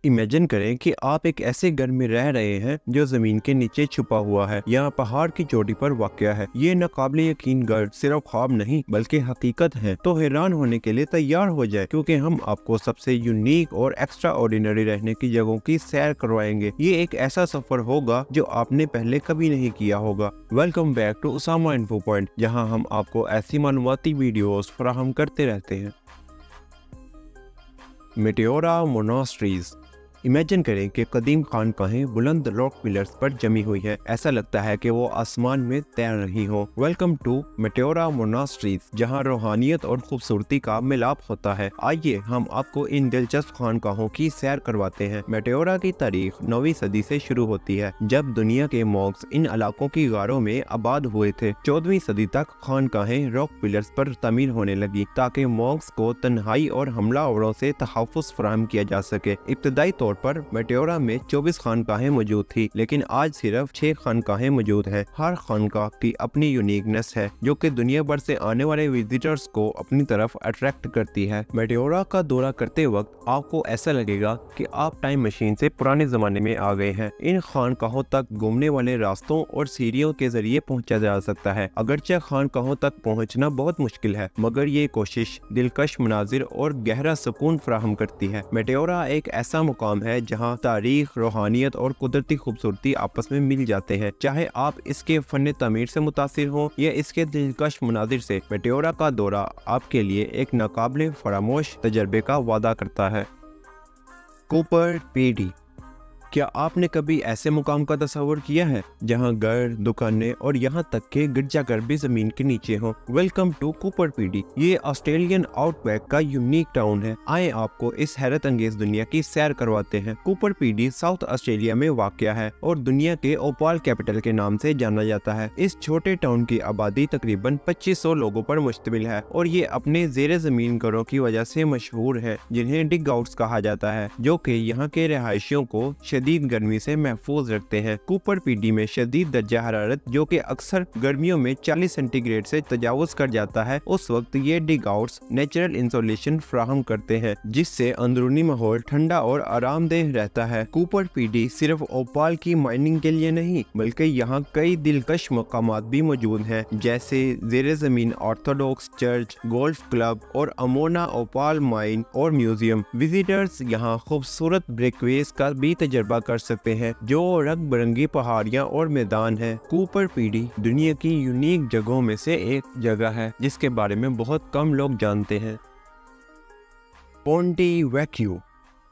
Imagine करें कि आप एक ऐसे घर में रह रहे हैं जो जमीन के नीचे छुपा हुआ है या पहाड़ की चोटी पर वाक़या है। ये नाकाबिले यकीन घर सिर्फ ख्वाब नहीं बल्कि हकीकत है। तो हैरान होने के लिए तैयार हो जाए, क्योंकि हम आपको सबसे यूनिक और एक्स्ट्रा ऑर्डिनरी रहने की जगहों की सैर करवाएंगे। ये एक ऐसा सफर होगा जो आपने पहले कभी नहीं किया होगा। Welcome back to Usama info point, जहाँ हम आपको ऐसी मालूमाती वीडियोस फराहम करते रहते हैं। मेटेओरा मोनास्ट्रीज। इमेजिन करें कि कदीम खानकाहें बुलंद रॉक पिलर्स पर जमी हुई है। ऐसा लगता है कि वो आसमान में तैर रही हो। वेलकम टू मेटेओरा मोनास्ट्रीज, जहां रूहानियत और खूबसूरती का मिलाप होता है। आइए हम आपको इन दिलचस्प खानकाहों की सैर करवाते हैं। मेटेओरा की तारीख 9वीं सदी से शुरू होती है, जब दुनिया के मॉन्क्स इन इलाकों की गारों में आबाद हुए थे। 14वीं सदी तक खानकाहें रॉक पिलर्स पर तमीर होने लगी ताकि मॉन्क्स को तन्हाई और हमलावरों से तहफ़्फ़ुज़ फराहम किया जा सके। इब्तदाई तौर पर मेटेओरा में 24 खानकाहें मौजूद थी, लेकिन आज सिर्फ 6 खानकाहें मौजूद हैं। हर खानकाह की अपनी यूनिकनेस है, जो कि दुनिया भर से आने वाले विजिटर्स को अपनी तरफ अट्रैक्ट करती है। मेटेओरा का दौरा करते वक्त आपको ऐसा लगेगा कि आप टाइम मशीन से पुराने जमाने में आ गए हैं। इन खानकाहों तक घूमने वाले रास्तों और सीढ़ियों के जरिए पहुंचा जा सकता है। अगरचे खानकाहों तक पहुंचना बहुत मुश्किल है, मगर ये कोशिश दिलकश मनाजिर और गहरा सुकून फराहम करती है। मेटेओरा एक ऐसा मुकाम है जहां तारीख, रूहानियत और कुदरती खूबसूरती आपस में मिल जाते हैं। चाहे आप इसके फन तामीर से मुतासिर हों या इसके दिलकश मनाजिर से, मेटेओरा का दौरा आपके लिए एक नाकाबिले फरामोश तजर्बे का वादा करता है। Cooper PD. क्या आपने कभी ऐसे मुकाम का तस्वर किया है जहां घर, दुकानें और यहां तक के गिरजाघर भी जमीन के नीचे हो? Welcome to Coober Pedy. ये ऑस्ट्रेलियन आउटबैक का यूनिक टाउन है। आए आपको इस हैरत अंगेज दुनिया की सैर करवाते हैं। कूपर पीडी साउथ ऑस्ट्रेलिया में वाक़या है और दुनिया के ओपाल कैपिटल के नाम से जाना जाता है। इस छोटे टाउन की आबादी तकरीबन 2500 लोगों पर मुश्तमिल है और ये अपने ज़ेरे ज़मीन घरों की वजह से मशहूर है, जिन्हें डिग आउट्स कहा जाता है, जो कि यहाँ के रहायशियों को शदीद गर्मी से महफूज रखते हैं। कूपर पीडी में शदीद दर्जा हरारत, जो कि अक्सर गर्मियों में 40 सेंटीग्रेड से तजावुज कर जाता है, उस वक्त ये डिग आउट्स नेचुरल इंसुलेशन फराहम करते हैं, जिससे अंदरूनी माहौल ठंडा और आरामदेह रहता है। कूपर पीडी सिर्फ ओपाल की माइनिंग के लिए नहीं, बल्कि यहाँ कई दिलकश मकामात भी मौजूद हैं, जैसे ज़ेरे ज़मीन ऑर्थोडॉक्स चर्च, गोल्फ क्लब और अमोना ओपाल माइन और म्यूजियम। विजिटर्स यहाँ खूबसूरत ब्रेकवेज का भी तजर्बा कर सकते हैं, जो रंग बिरंगी पहाड़ियां और मैदान है। कूपर पीडी दुनिया की यूनिक जगहों में से एक जगह है जिसके बारे में बहुत कम लोग जानते हैं। पोंटी वैक्यू।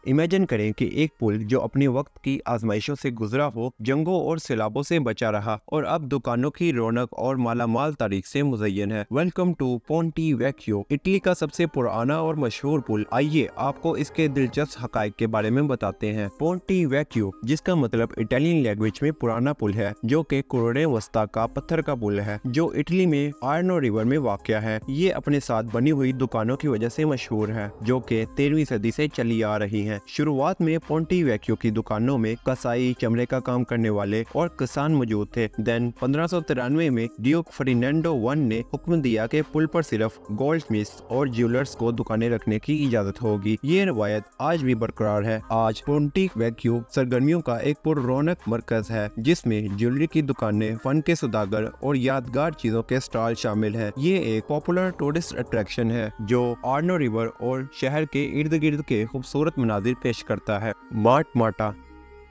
इमेजिन करें कि एक पुल जो अपने वक्त की आजमाइशों से गुजरा हो, जंगों और सैलाबों से बचा रहा और अब दुकानों की रौनक और मालामाल तारीख से मुज़य्यन है। वेलकम टू पोंटी वैक्यू, इटली का सबसे पुराना और मशहूर पुल। आइए आपको इसके दिलचस्प हकायक के बारे में बताते हैं। पोंटी वैक्यू, जिसका मतलब इटालियन लैंग्वेज में पुराना पुल है, जो कि कुरोने वस्ता का पत्थर का पुल है, जो इटली में आर्नो रिवर में वाक़या है। ये अपने साथ बनी हुई दुकानों की वजह से मशहूर है, जो कि 13वीं सदी से चली आ रही है। शुरुआत में पोंटी वैक्यू की दुकानों में कसाई, चमड़े का काम करने वाले और किसान मौजूद थे। देन 1593 में ड्यूक फर्डिनेंडो वन ने हुक्म दिया कि पुल पर सिर्फ गोल्ड स्मिथ्स और ज्वेलर्स को दुकानें रखने की इजाजत होगी। ये रवायत आज भी बरकरार है। आज पोंटी वैक्यू सरगर्मियों का एक पुररौनक मरकज है, जिसमें ज्वेलरी की दुकानें, फन के सौदागर और यादगार चीजों के स्टॉल शामिल है। ये एक पॉपुलर टूरिस्ट अट्रैक्शन है जो आर्नो रिवर और शहर के इर्द गिर्द के खूबसूरत मनाजिर पेश करता है। मार्टमाटा।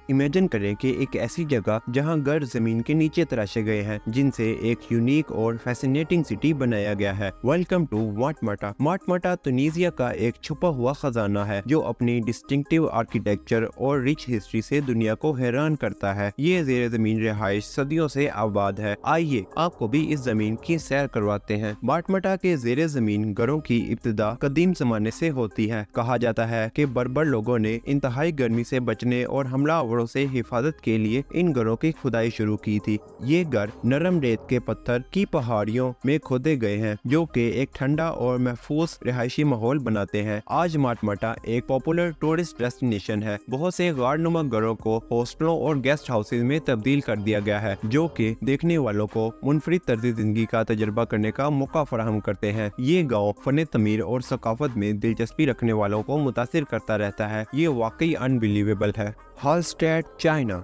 इमेजिन करें कि एक ऐसी जगह जहां घर जमीन के नीचे तराशे गए हैं, जिनसे एक यूनिक और फैसिनेटिंग सिटी बनाया गया है। Welcome to मार्टमाटा। मार्टमाटा तुनीसिया का एक छुपा हुआ खजाना है, जो अपनी डिस्टिंक्टिव आर्किटेक्चर और रिच हिस्ट्री से दुनिया को हैरान करता है। ये ज़ेरे ज़मीन रिहाइश सदियों से आबाद है। आइए आपको भी इस जमीन की सैर करवाते हैं। मार्टमाटा के ज़ेरे ज़मीन घरों की इब्तिदा कदीम जमाने से होती है। कहा जाता है कि बर्बर लोगों ने इंतहाई गर्मी से बचने और हमलावर जानवरों से हिफाजत के लिए इन घरों की खुदाई शुरू की थी। ये घर नरम रेत के पत्थर की पहाड़ियों में खोदे गए हैं, जो कि एक ठंडा और महफूज रिहायशी माहौल बनाते हैं। आज माटमटा एक पॉपुलर टूरिस्ट डेस्टिनेशन है। बहुत से गारनुमा घरों को हॉस्टलों और गेस्ट हाउसेज में तब्दील कर दिया गया है, जो कि देखने वालों को मुनफरिद तर्ज जिंदगी का तजुर्बा करने का मौका फराहम करते हैं। ये गाँव फन तमीर और सकाफत में दिलचस्पी रखने वालों को मुतासिर करता रहता है। ये वाकई अनबिलीवेबल है। Halsted, China.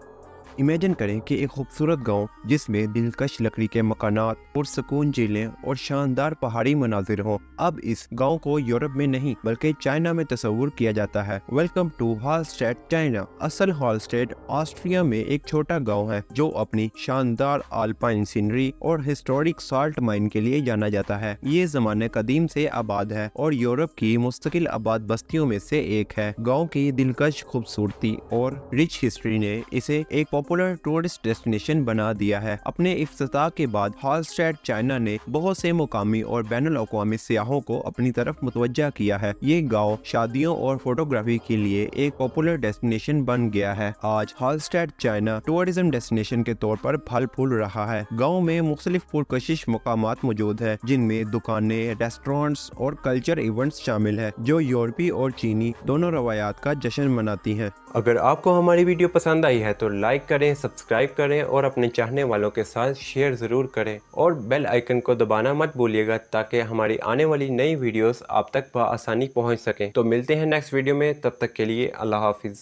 इमेजिन करें कि एक खूबसूरत गांव जिसमें दिलकश लकड़ी के मकानात, पुरसकून झीलें और शानदार पहाड़ी मनाजिर हों। अब इस गांव को यूरोप में नहीं बल्कि चाइना में तस्वुर किया जाता है। Welcome to Hallstatt, China. असल हॉलस्टेड ऑस्ट्रिया में एक छोटा गांव है जो अपनी शानदार आल्पाइन सीनरी और हिस्टोरिक साल्ट माइन के लिए जाना जाता है। ये ज़माने कदीम से आबाद है और यूरोप की मुस्तकिल आबाद बस्तियों में से एक है। गाँव की दिलकश खूबसूरती और रिच हिस्ट्री ने इसे एक पॉपुलर टूरिस्ट डेस्टिनेशन बना दिया है। अपने इफ्तिताह के बाद हॉलस्टेड, चाइना ने बहुत से मुकामी और बैनुल अक़वामी सियाहों को अपनी तरफ मुतवज्जा किया है। ये गांव शादियों और फोटोग्राफी के लिए एक पॉपुलर डेस्टिनेशन बन गया है। आज हॉलस्टेड, चाइना टूरिज्म डेस्टिनेशन के तौर पर फल फूल रहा है। गाँव में मुख्तलिफ पुरकशिश मुकामात मौजूद है, जिनमें दुकानें, रेस्टोरेंट्स और कल्चर इवेंट्स शामिल है, जो यूरोपी और चीनी दोनों रवायात का जश्न मनाती हैं। अगर आपको हमारी वीडियो पसंद आई है तो लाइक करें, सब्सक्राइब करें और अपने चाहने वालों के साथ शेयर ज़रूर करें और बेल आइकन को दबाना मत भूलिएगा ताकि हमारी आने वाली नई वीडियोस आप तक बआसानी पहुंच सकें। तो मिलते हैं नेक्स्ट वीडियो में, तब तक के लिए अल्लाह हाफिज़।